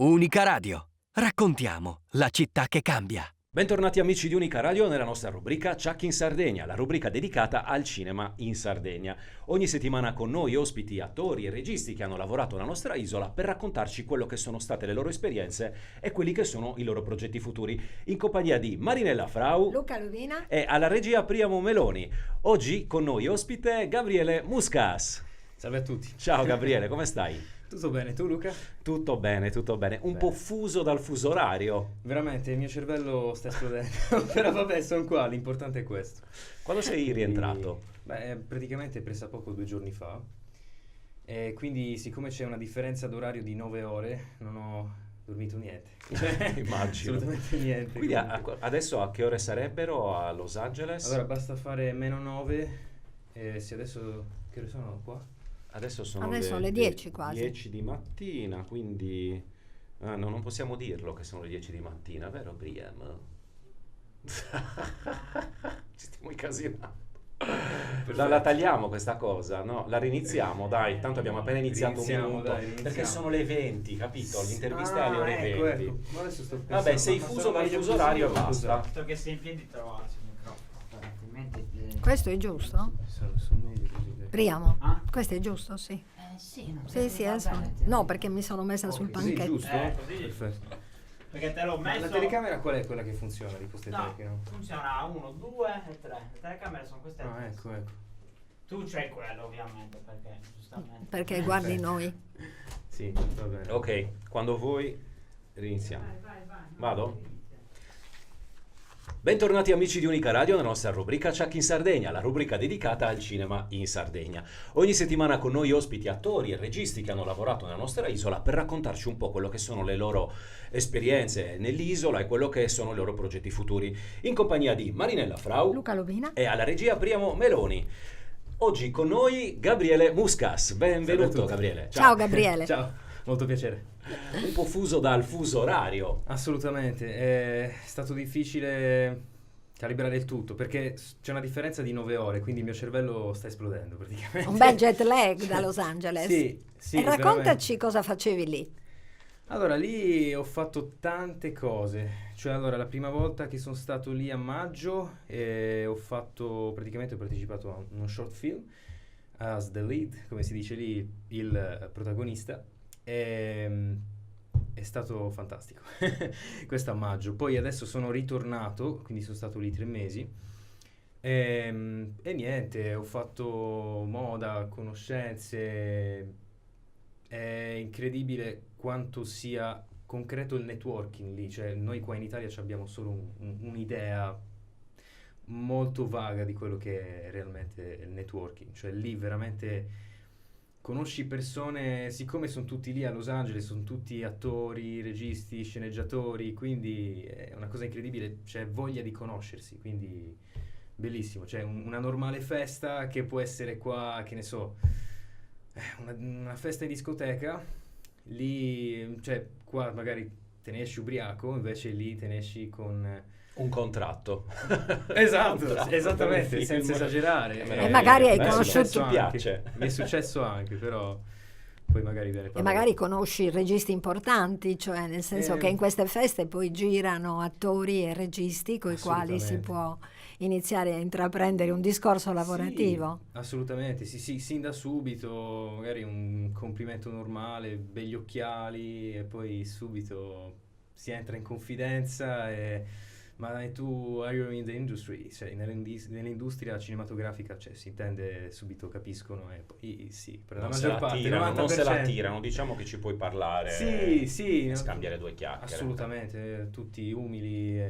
Unica Radio. Raccontiamo la città che cambia. Bentornati amici di Unica Radio nella nostra rubrica Ciak in Sardegna, la rubrica dedicata al cinema in Sardegna. Ogni settimana con noi ospiti, attori e registi che hanno lavorato nella nostra isola per raccontarci quello che sono state le loro esperienze e quelli che sono i loro progetti futuri. In compagnia di Marinella Frau, Luca Lubina e alla regia Priamo Meloni. Oggi con noi ospite Gabriele Muscas. Salve a tutti. Ciao Gabriele, come stai? Tutto bene, tu Luca? Tutto bene, tutto bene. Un po' fuso dal fuso orario. Veramente, il mio cervello sta esplodendo, però vabbè, sono qua, l'importante è questo. Quando sei rientrato? Beh, praticamente pressappoco 2 giorni fa, e quindi siccome c'è una differenza d'orario di 9 ore, non ho dormito niente. Immagino. Assolutamente niente. Quindi adesso a che ore sarebbero a Los Angeles? Allora, basta fare -9, e se adesso, che ore sono qua? Adesso sono le 10 quasi. 10 di mattina, quindi no, non possiamo dirlo che sono le 10 di mattina, vero Briam? Ci stiamo incasinando. La tagliamo questa cosa, no? La riniziamo, dai, tanto abbiamo appena iniziato un minuto. Dai, perché sono le 20, capito? L'intervista è alle ore 20. Ecco. Ma adesso sto pensando, Vabbè, sei ma fuso sono dal meglio fuso così orario e o basta. Visto che sei in piedi trovarsi il microfono, altrimenti... Questo è giusto? Sono meglio così. Priamo. Ah? Questo è giusto, sì. Sì, non Sì, no, perché mi sono messa sul Così, panchetto. giusto? Così. Perfetto. Perché te l'ho Ma messo... la telecamera qual è quella che funziona di queste No, telecamere? funziona 1, 2 e 3. Le telecamere sono queste. Ah, ecco. Tu c'hai quello ovviamente, perché giustamente... Perché guardi noi. Sì, va bene. Ok, quando vuoi riniziamo. Vado? Bentornati amici di Unica Radio nella nostra rubrica Ciak in Sardegna, la rubrica dedicata al cinema in Sardegna. Ogni settimana con noi ospiti, attori e registi che hanno lavorato nella nostra isola per raccontarci un po' quello che sono le loro esperienze nell'isola e quello che sono i loro progetti futuri. In compagnia di Marinella Frau, Luca Lubina. e alla regia Priamo Meloni. Oggi con noi Gabriele Muscas. Benvenuto Gabriele. Ciao Gabriele. Ciao, molto piacere. Un po' fuso dal fuso orario. Assolutamente, è stato difficile calibrare il tutto perché c'è una differenza di 9 ore, quindi il mio cervello sta esplodendo praticamente. Un bel jet lag da Los Angeles. Sì, E raccontaci veramente. cosa facevi lì. Allora, lì ho fatto tante cose. Cioè, allora, la prima volta che sono stato lì a maggio, ho partecipato a uno short film as the lead, come si dice lì, il protagonista. È stato fantastico. Questo a maggio. Poi adesso sono ritornato, quindi sono stato lì 3 mesi. E niente, ho fatto moda, conoscenze. È incredibile quanto sia concreto il networking lì, cioè noi qua in Italia abbiamo solo un'idea molto vaga di quello che è realmente il networking, cioè lì veramente conosci persone, siccome sono tutti lì a Los Angeles, sono tutti attori, registi, sceneggiatori, quindi è una cosa incredibile, c'è voglia di conoscersi, quindi bellissimo, cioè una normale festa che può essere qua, che ne so, una festa in discoteca, lì, cioè qua magari te ne esci ubriaco, invece lì te ne esci con... Un contratto. Esatto, Contratto esattamente, per un senza film. esagerare. E magari hai Bello, conosciuto- mi piace. Mi è successo anche, però poi magari viene E magari conosci registi importanti, cioè nel senso che in queste feste poi girano attori e registi con i quali si Assolutamente. può iniziare a intraprendere un discorso lavorativo. Sì, assolutamente, sì, sin da subito, magari un complimento normale, begli occhiali e poi subito si entra in confidenza ma tu are you in the industry? Cioè nell'industria cinematografica, cioè, si intende subito, capiscono e poi sì, per la Non se la maggior parte, tirano, non se la 90%. tirano, diciamo che ci puoi parlare Sì, e scambiare due chiacchiere. assolutamente, tutti umili,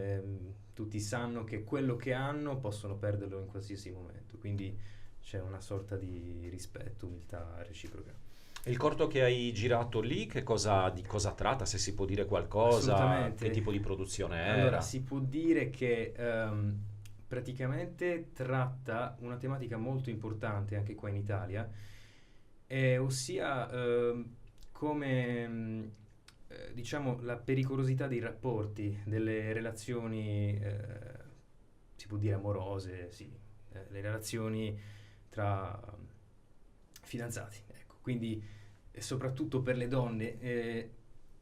tutti sanno che quello che hanno possono perderlo in qualsiasi momento, quindi c'è una sorta di rispetto, umiltà reciproca. Il corto che hai girato lì, di cosa tratta, se si può dire qualcosa? Assolutamente. Che tipo di produzione era? Allora, si può dire che praticamente tratta una tematica molto importante anche qua in Italia, ossia come diciamo la pericolosità dei rapporti, delle relazioni, si può dire amorose, sì, le relazioni tra fidanzati, ecco. Quindi soprattutto per le donne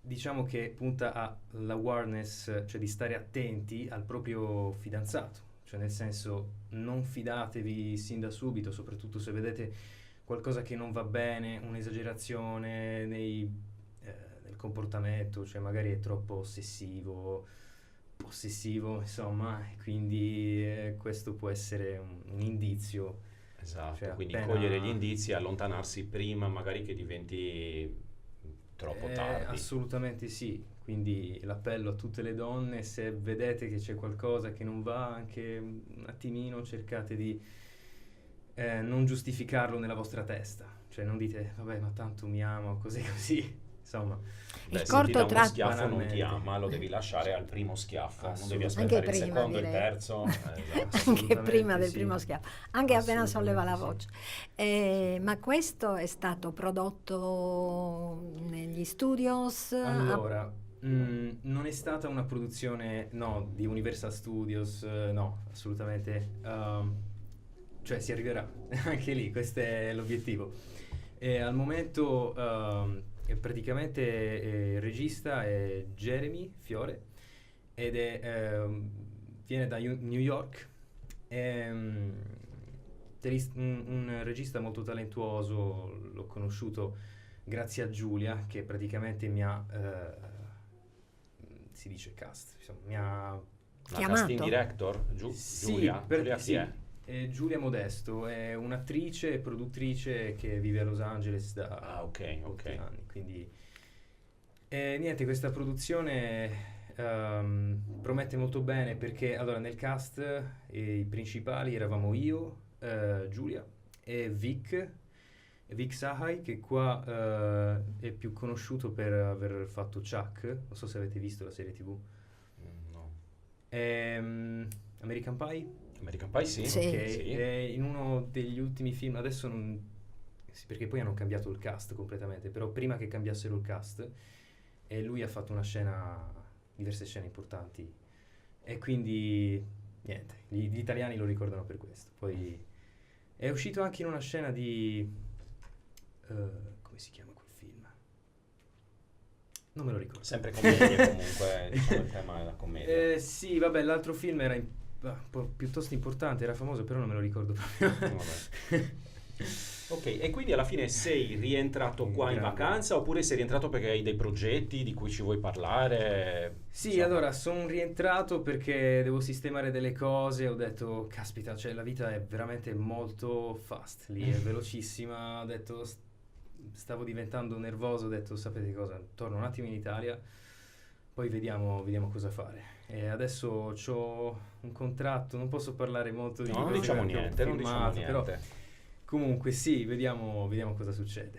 diciamo che punta all'awareness, cioè di stare attenti al proprio fidanzato, cioè nel senso non fidatevi sin da subito, soprattutto se vedete qualcosa che non va bene, un'esagerazione nel comportamento, cioè magari è troppo possessivo, insomma, e quindi questo può essere un indizio. Esatto, Cioè, quindi appena- cogliere gli indizi e allontanarsi prima magari che diventi troppo tardi. Assolutamente sì, quindi l'appello a tutte le donne: se vedete che c'è qualcosa che non va, anche un attimino cercate di non giustificarlo nella vostra testa, cioè non dite vabbè ma tanto mi ama o così così, insomma. Beh, Il se corto ti dà uno tratto- schiaffo non ti Banalmente. ama, lo devi lasciare al primo schiaffo, non devi Assolutamente. aspettare Anche il prima, secondo, il direi. terzo. Esatto. Anche Assolutamente prima del sì. primo schiaffo, anche appena solleva la voce. Assolutamente Ma questo è stato prodotto negli studios? Allora, non è stata una produzione, no, di Universal Studios, no, assolutamente. Cioè si arriverà anche lì, questo è l'obiettivo. E al momento praticamente il regista è Jeremy Fiore ed viene da New York. È un regista molto talentuoso, l'ho conosciuto grazie a Giulia, che praticamente mi ha, si dice cast, insomma, mi ha... Una Chiamato? casting director? Sì, Giulia? Giulia chi sì, è? Giulia Modesto è un'attrice e produttrice che vive a Los Angeles da Ah, ok, molti ok. anni, quindi niente, questa produzione promette molto bene, perché allora nel cast i principali eravamo io, Giulia e Vic Sahai, che qua è più conosciuto per aver fatto Chuck, non so se avete visto la serie TV. No. American Pie? American Pie sì. Sì. Ok, Sì. in uno degli ultimi film, adesso non... Sì, perché poi hanno cambiato il cast completamente, però prima che cambiassero il cast, lui ha fatto diverse scene importanti, e quindi niente, gli italiani lo ricordano per questo. Poi è uscito anche in una scena di... come si chiama quel film? Non me lo ricordo. Sempre commedia comunque, diciamo, il tema è la commedia. Sì, vabbè, l'altro film era un po' piuttosto importante, era famoso, però non me lo ricordo proprio. Vabbè. Ok, e quindi alla fine sei rientrato qua in Grande. vacanza oppure sei rientrato perché hai dei progetti di cui ci vuoi parlare? Sì, Insomma. allora sono rientrato perché devo sistemare delle cose. Ho detto, caspita, cioè la vita è veramente molto fast lì, è velocissima. Ho detto, stavo diventando nervoso. Ho detto, sapete cosa, torno un attimo in Italia, poi vediamo cosa fare. E adesso ho un contratto, non posso parlare molto di No, non quello diciamo che ho niente, non diciamo firmato, però niente. comunque sì, vediamo cosa succede.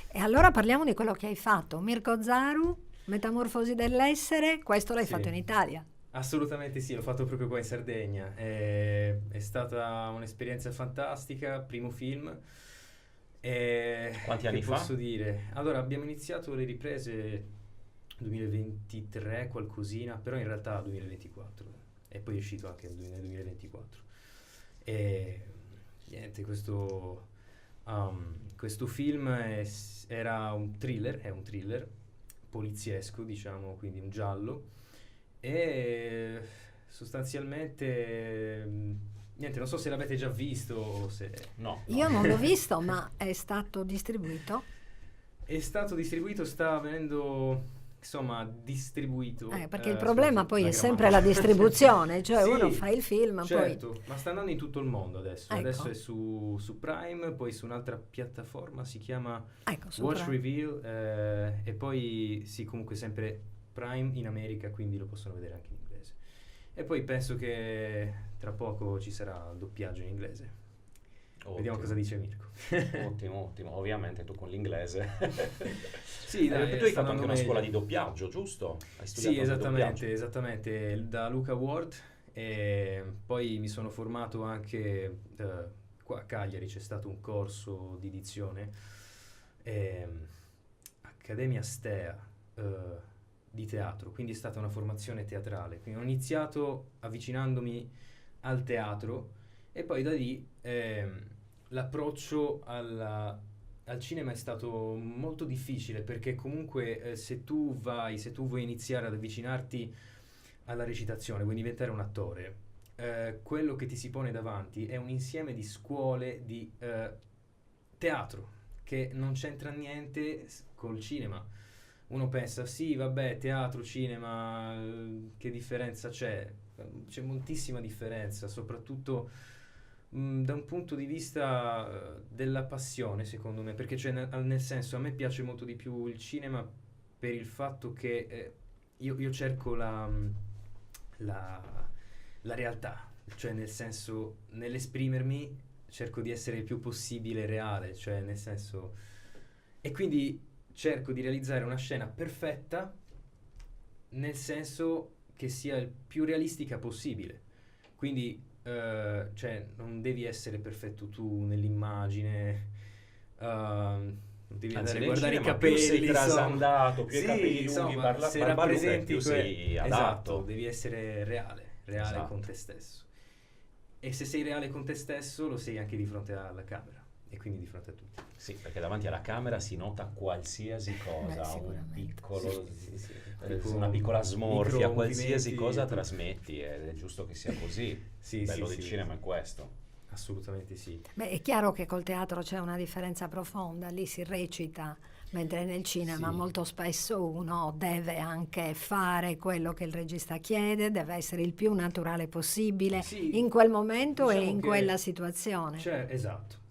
E allora parliamo di quello che hai fatto. Mirko Zaru, Metamorfosi dell'essere, questo l'hai Sì. fatto in Italia. Assolutamente sì, l'ho fatto proprio qua in Sardegna. È stata un'esperienza fantastica, primo film. Quanti anni che fa? posso dire? Allora, abbiamo iniziato le riprese 2023, qualcosina, però in realtà 2024. E poi è uscito anche nel 2024. E niente, questo film era un thriller, è un thriller poliziesco, diciamo, quindi un giallo. E sostanzialmente niente, non so se l'avete già visto o se No. Io non l'ho visto, ma è stato distribuito. è stato distribuito, sta venendo insomma distribuito. Perché il problema poi è sempre la grammatica. distribuzione, cioè Sì, uno fa il film, certo, ma sta andando in tutto il mondo adesso. Ecco. Adesso è su Prime, poi su un'altra piattaforma, si chiama poi ecco, Watch sopra. Reveal, e poi sì, comunque sempre Prime in America, quindi lo possono vedere anche in inglese. E poi penso che tra poco ci sarà il doppiaggio in inglese. Vediamo cosa dice Mirko. Ottimo, ottimo. Ovviamente tu con l'inglese. Sì, dai, tu hai sta fatto anche andando una scuola meglio. di doppiaggio, giusto? Hai Sì, studiato anche doppiaggio. esattamente, da Luca Ward, e poi mi sono formato anche qua a Cagliari, c'è stato un corso di dizione, Accademia Stea di teatro, quindi è stata una formazione teatrale. Quindi ho iniziato avvicinandomi al teatro, e poi da lì l'approccio al cinema è stato molto difficile perché comunque se tu vuoi iniziare ad avvicinarti alla recitazione, vuoi diventare un attore, quello che ti si pone davanti è un insieme di scuole di teatro che non c'entra niente col cinema. Uno pensa, sì, vabbè, teatro, cinema, che differenza c'è? C'è moltissima differenza, soprattutto da un punto di vista della passione, secondo me, perché cioè, nel senso, a me piace molto di più il cinema per il fatto che io cerco la realtà, cioè nel senso, nell'esprimermi cerco di essere il più possibile reale, cioè nel senso, e quindi cerco di realizzare una scena perfetta nel senso che sia il più realistica possibile. Quindi cioè non devi essere perfetto tu nell'immagine, non devi andare a guardare i capelli, più sei insomma. trasandato, più Sì, i capelli insomma, lunghi, se barba lunga, rappresenti più sei adatto. esatto, devi essere reale Esatto. con te stesso. E se sei reale con te stesso, lo sei anche di fronte alla camera e quindi di fronte a tutti. Sì, perché davanti alla camera si nota qualsiasi cosa, un sicuramente. piccolo, Tipo una piccola smorfia, micro qualsiasi movimenti, cosa tutto. trasmetti ed è giusto che sia così. Sì, Il bello sì, del sì. cinema è questo. Assolutamente sì. Beh, è chiaro che col teatro c'è una differenza profonda, lì si recita, mentre nel cinema Sì. molto spesso uno deve anche fare quello che il regista chiede, deve essere il più naturale possibile Sì, in quel momento e diciamo in che quella situazione. Esatto.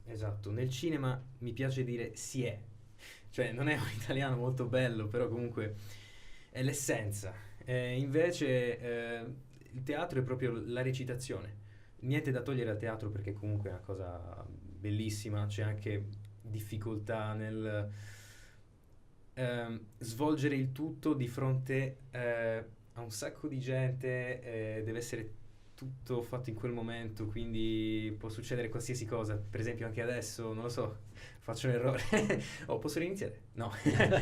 Nel cinema mi piace dire si è. Cioè, non è un italiano molto bello, però comunque è l'essenza. Invece il teatro è proprio la recitazione. Niente da togliere al teatro perché comunque è una cosa bellissima, c'è anche difficoltà nel svolgere il tutto di fronte a un sacco di gente, deve essere tutto fatto in quel momento, quindi può succedere qualsiasi cosa. Per esempio anche adesso, non lo so, faccio un errore. Oh, posso riniziare? No,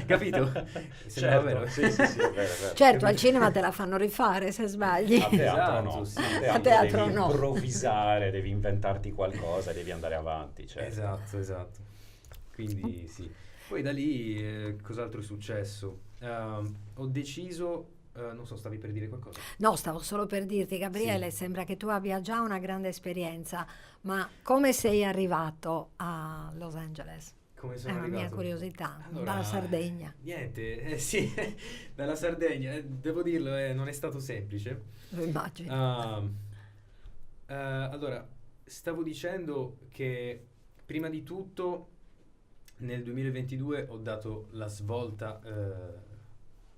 capito? Sembra vero. Sì, è vero. Certo, al cinema te la fanno rifare se sbagli. A teatro Esatto, no, sì. a A teatro devi no. improvvisare, devi inventarti qualcosa e devi andare avanti, certo. Esatto. Quindi sì. Poi da lì cos'altro è successo? Ho deciso, non so, stavi per dire qualcosa? No, stavo solo per dirti, Gabriele, Sì. sembra che tu abbia già una grande esperienza, ma come sei arrivato a Los Angeles? Come È sono una mia arrivato? curiosità, Allora, dalla Sardegna, Niente, sì, dalla Sardegna, devo dirlo, non è stato semplice. lo immagino. Allora, stavo dicendo che prima di tutto nel 2022 ho dato la svolta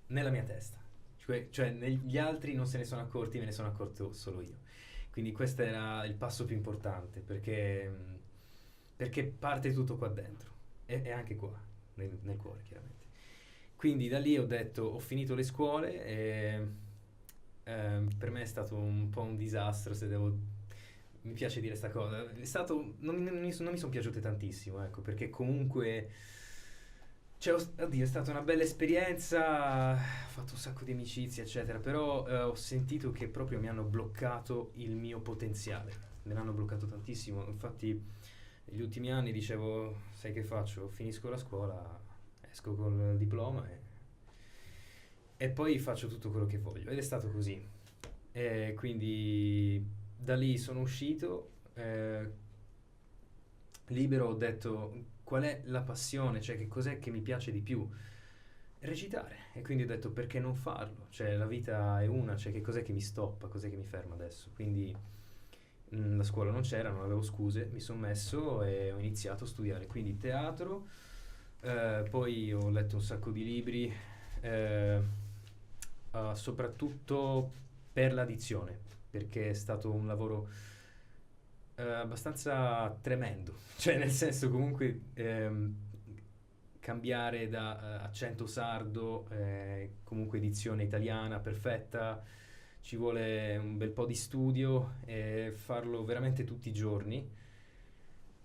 nella mia testa, cioè gli altri non se ne sono accorti, me ne sono accorto solo io. Quindi questo era il passo più importante perché parte tutto qua dentro e anche qua, nel cuore chiaramente. Quindi da lì ho detto, ho finito le scuole e per me è stato un po' un disastro, mi piace dire sta cosa, non mi sono piaciute tantissimo, ecco, perché comunque cioè, oddio, è stata una bella esperienza, ho fatto un sacco di amicizie eccetera, però ho sentito che proprio mi hanno bloccato il mio potenziale, me l'hanno bloccato tantissimo. Infatti negli ultimi anni dicevo, sai che faccio, finisco la scuola, esco col diploma e poi faccio tutto quello che voglio, ed è stato così. E quindi da lì sono uscito libero, ho detto qual è la passione, cioè che cos'è che mi piace di più. Recitare, e quindi ho detto perché non farlo, cioè la vita è una, cioè che cos'è che mi stoppa, cos'è che mi ferma adesso. Quindi la scuola non c'era, non avevo scuse, mi sono messo e ho iniziato a studiare quindi teatro, poi ho letto un sacco di libri, soprattutto per la dizione, perché è stato un lavoro abbastanza tremendo, cioè nel senso comunque cambiare da accento sardo, comunque dizione italiana perfetta, ci vuole un bel po' di studio e farlo veramente tutti i giorni.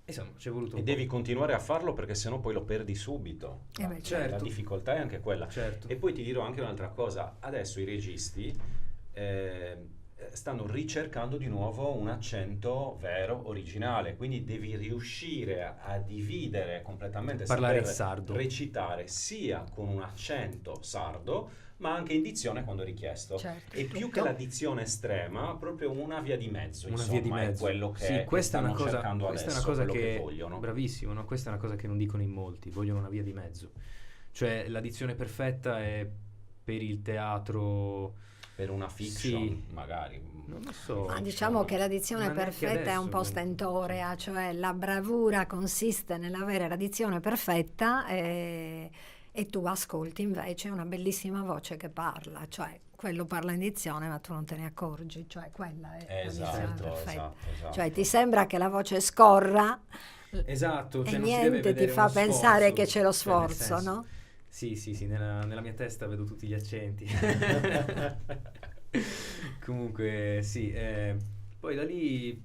Insomma, ci è voluto E un devi po'. continuare a farlo perché sennò poi lo perdi subito. Beh, La certo. difficoltà è anche quella. Certo. E poi ti dirò anche un'altra cosa, adesso i registi stanno ricercando di nuovo un accento vero, originale, quindi devi riuscire a dividere completamente, Parlare saper in sardo. recitare sia con un accento sardo, ma anche in dizione quando richiesto. Certo, E più tutto. che la dizione estrema, proprio una via di mezzo, Una insomma, via di mezzo. è quello che, Sì, che questa è una stanno cosa, cercando questa è adesso, una cosa quello che che vogliono. bravissimo, no? Questa è una cosa che non dicono in molti, vogliono una via di mezzo. Cioè la dizione perfetta è per il teatro, Per una fiction, sì, magari. non lo so. Ma diciamo che la dizione Ma neanche perfetta è adesso, un po' comunque. stentorea, cioè la bravura consiste nell'avere la dizione perfetta e tu ascolti invece una bellissima voce che parla, cioè quello parla in dizione ma tu non te ne accorgi, cioè quella è la dizione Esatto, perfetta. esatto. Cioè ti sembra che la voce scorra Esatto, cioè e non si deve niente ti vedere fa uno pensare sforzo, che c'è lo cioè, nel sforzo, senso- no? Sì, nella mia testa vedo tutti gli accenti. Comunque, sì, poi da lì,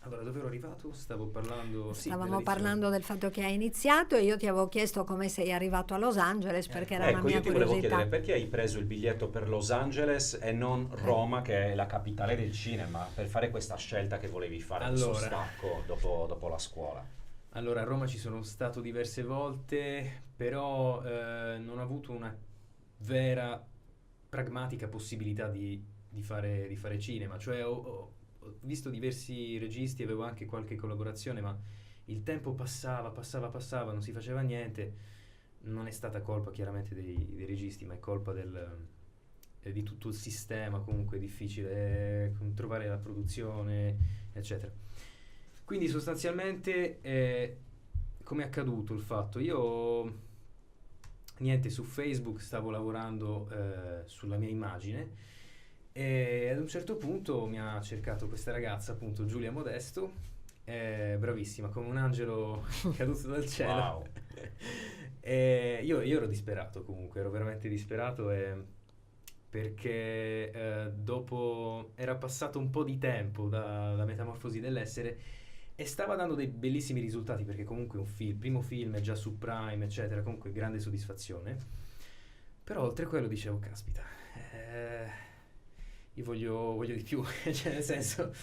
allora dove ero arrivato? Stavo parlando, sì, Stavamo della dizione. parlando del fatto che hai iniziato e io ti avevo chiesto come sei arrivato a Los Angeles perché era una Ecco, mia io ti volevo curiosità. chiedere perché hai preso il biglietto per Los Angeles e non Roma, che è la capitale del cinema, per fare questa scelta che volevi fare, questo Allora. stacco dopo la scuola. Allora, a Roma ci sono stato diverse volte, però non ho avuto una vera pragmatica possibilità di fare cinema. Cioè, ho visto diversi registi, avevo anche qualche collaborazione, ma il tempo passava, non si faceva niente. Non è stata colpa chiaramente dei registi, ma è colpa di tutto il sistema, comunque è difficile trovare la produzione, eccetera. Quindi sostanzialmente come è accaduto il fatto? Io niente, su Facebook stavo lavorando sulla mia immagine e ad un certo punto mi ha cercato questa ragazza, appunto Giulia Modesto, bravissima, come un angelo caduto dal cielo. Wow. E io ero disperato comunque, ero veramente disperato perché dopo era passato un po' di tempo da Metamorfosi dell'essere e stava dando dei bellissimi risultati perché comunque primo film è già su Prime, eccetera, comunque grande soddisfazione. Però oltre a quello dicevo, caspita, io voglio di più, cioè nel senso.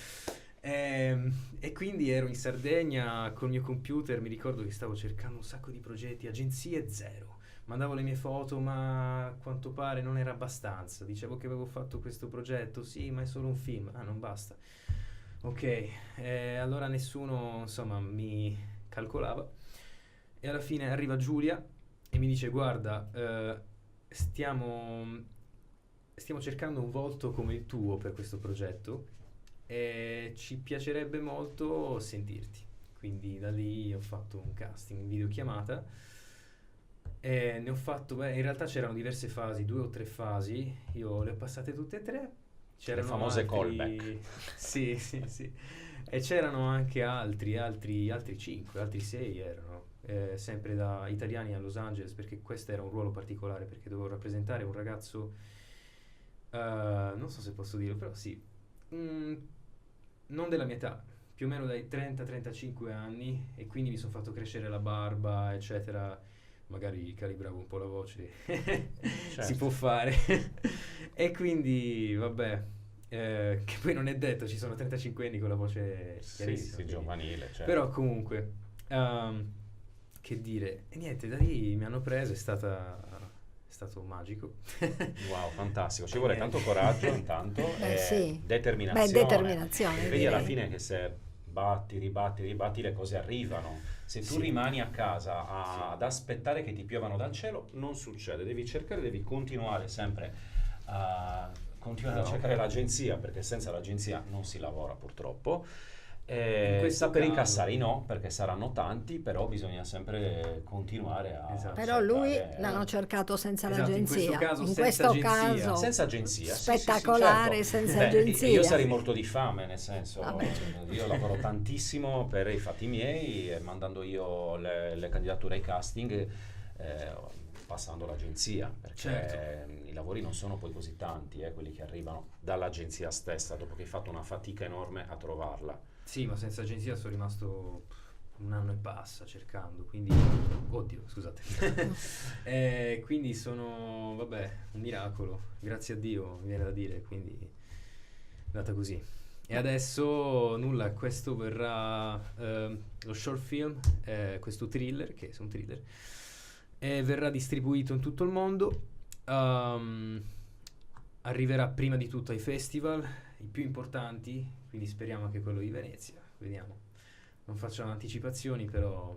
E quindi ero in Sardegna col mio computer, mi ricordo che stavo cercando un sacco di progetti, agenzie zero. Mandavo le mie foto, ma a quanto pare non era abbastanza. Dicevo che avevo fatto questo progetto, sì, ma è solo un film. Ah, non basta. Ok, allora nessuno, insomma, mi calcolava. E alla fine arriva Giulia e mi dice, guarda, stiamo cercando un volto come il tuo per questo progetto e ci piacerebbe molto sentirti. Quindi da lì ho fatto un casting, un videochiamata. E ne ho fatto, in realtà c'erano diverse fasi, 2 o 3 fasi, io le ho passate tutte e 3. C'erano Le famose altri... callback. Sì. E c'erano anche altri 5, altri 6 erano, sempre da italiani a Los Angeles, perché questo era un ruolo particolare, perché dovevo rappresentare un ragazzo, non so se posso dirlo, però sì, non della mia età, più o meno dai 30-35 anni, e quindi mi sono fatto crescere la barba, eccetera. Magari calibravo un po' la voce, si può fare. E quindi, vabbè, che poi non è detto, ci sono 35 anni con la voce chiarissima. Sì, giovanile. Certo. Però comunque, che dire, e niente, da lì mi hanno preso, è stato magico. Wow, fantastico. Ci vuole tanto coraggio intanto e sì. determinazione. Determinazione, E vedi direi. alla fine che se ribatti, le cose arrivano. Se tu Sì. rimani a casa ad aspettare che ti piovano dal cielo, non succede. Devi continuare sempre a cercare l'agenzia, perché senza l'agenzia non si lavora purtroppo. In questo Saper caso- incassare i no, perché saranno tanti, però bisogna sempre continuare a Esatto. Però lui cercare- l'hanno cercato senza Esatto, in l'agenzia. questo caso In senza questo agenzia. caso senza agenzia, sì, spettacolare, sì, certo. senza agenzia. Io sarei morto di fame, nel senso, Vabbè. io lavoro tantissimo per i fatti miei, mandando io le candidature ai casting, passando l'agenzia, perché Certo. i lavori non sono poi così tanti, quelli che arrivano dall'agenzia stessa, dopo che hai fatto una fatica enorme a trovarla. Sì, ma senza agenzia sono rimasto 1 anno e passa cercando, quindi... Oddio, scusate. Quindi sono, vabbè, un miracolo, grazie a Dio, mi viene da dire, quindi... andata così. E adesso nulla, questo verrà lo short film, questo thriller, che è un thriller, e verrà distribuito in tutto il mondo. Arriverà prima di tutto ai festival, i più importanti, quindi speriamo anche quello di Venezia, vediamo. Non facciamo anticipazioni, però...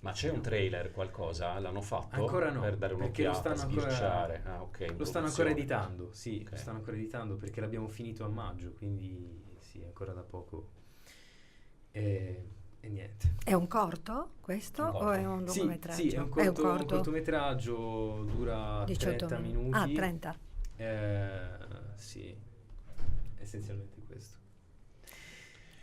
Ma c'è un trailer, qualcosa? L'hanno fatto? Ancora no, Per dare perché lo un'occhiata, stanno ancora- sbirciare. Ah, ok, in Lo stanno ancora produzione. editando, sì, Ok. lo stanno ancora editando perché l'abbiamo finito a maggio, quindi sì, ancora da poco. E niente. È un corto questo Un corto. o è un Sì, lungometraggio? sì, è un cortometraggio, dura 18 30 minuti. minuti. Ah, 30. Sì, essenzialmente questo.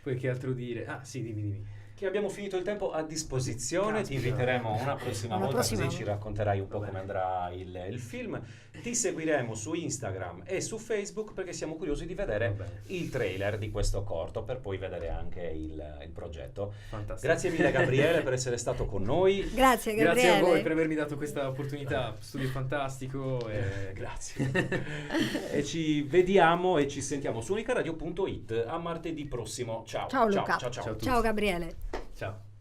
Poi che altro dire? Ah, sì, dimmi. Che abbiamo finito il tempo a disposizione, ti Caspita. inviteremo una prossima Una volta prossima così ci volta. racconterai un po' Va come bene. andrà il film. Ti seguiremo su Instagram e su Facebook perché siamo curiosi di Va vedere bene. il trailer di questo corto per poi vedere anche il progetto. Fantastico. Grazie mille Gabriele per essere stato con noi. Grazie Gabriele. Grazie a voi per avermi dato questa opportunità, studio fantastico e Grazie. E ci vediamo e ci sentiamo su unicaradio.it a martedì prossimo. Ciao. Ciao Luca. Ciao. Ciao a tutti. Ciao Gabriele. Ciao.